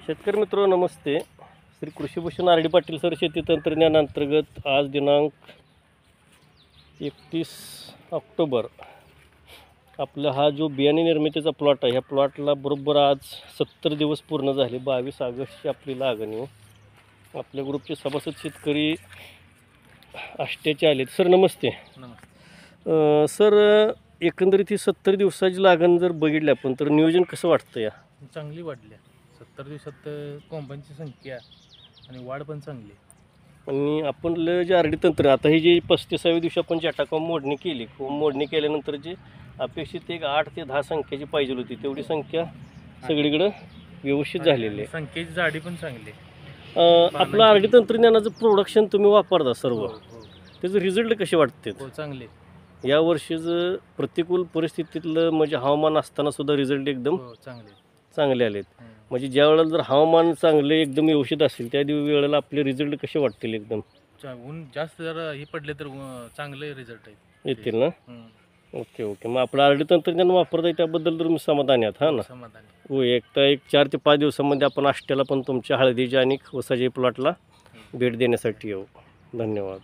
शेतकरी मित्र नमस्ते. Shri Krishibhushan R D Patil sir शेती तंत्रज्ञान अंतर्गत आज दिनांक 31 ऑक्टोबर आपला हा जो बियाणे निर्मितीचा प्लॉट आहे, ह्या प्लॉटला बरोबर आज 70 दिवस पूर्ण झाले. 22 ऑगस्टची आपली लागण आहे. आपल्या ग्रुपचे सभासद शेतकरी आष्ट्याचे आलेत. सर नमस्ते. नमस्ते सर, एकंदरीत ही 70 दिवसाची लागण जर बघितली आपण तर नियोजन कसं वाटतं? या चांगली वाढली. 70 दिवसात कोंबांची संख्या आणि वाढ पण चांगली. आणि आपण जे आर डी तंत्र आता ही जी 35व्या दिवशी आपण जॅटाकॉम मोडणी केली, मोडणी केल्यानंतर जी अपेक्षित एक 8 ते 10 संख्येची पाहिजे होती तेवढी संख्या सगळीकडे व्यवस्थित झालेली आहे. संख्येची जाडी पण चांगली. आपलं आर डी तंत्रज्ञानाचं प्रोडक्शन तुम्ही वापरता सर्व, त्याचे रिझल्ट कसे वाटते? चांगले. या वर्षीचं प्रतिकूल परिस्थितीतलं म्हणजे हवामान असताना सुद्धा रिझल्ट एकदम चांगले आलेत. म्हणजे ज्या वेळेला जर हवामान चांगले एकदम व्यवस्थित असेल त्या वेळेला आपले रिझल्ट कसे वाटतील? एकदम ऊन जास्त जरा हे पडले तर चांगले रिझल्ट येतील ना? Okay okay. मग आपलं आर डी तंत्रज्ञान वापरताय त्याबद्दल तुम्ही समाधानी आहात? हा ना? समाधानी. हो. एक 4 ते 5 दिवसामध्ये आपण आष्ट्याला पण तुमच्या हळदीच्या आणि ऊसाच्या प्लॉटला भेट देण्यासाठी येऊ. धन्यवाद.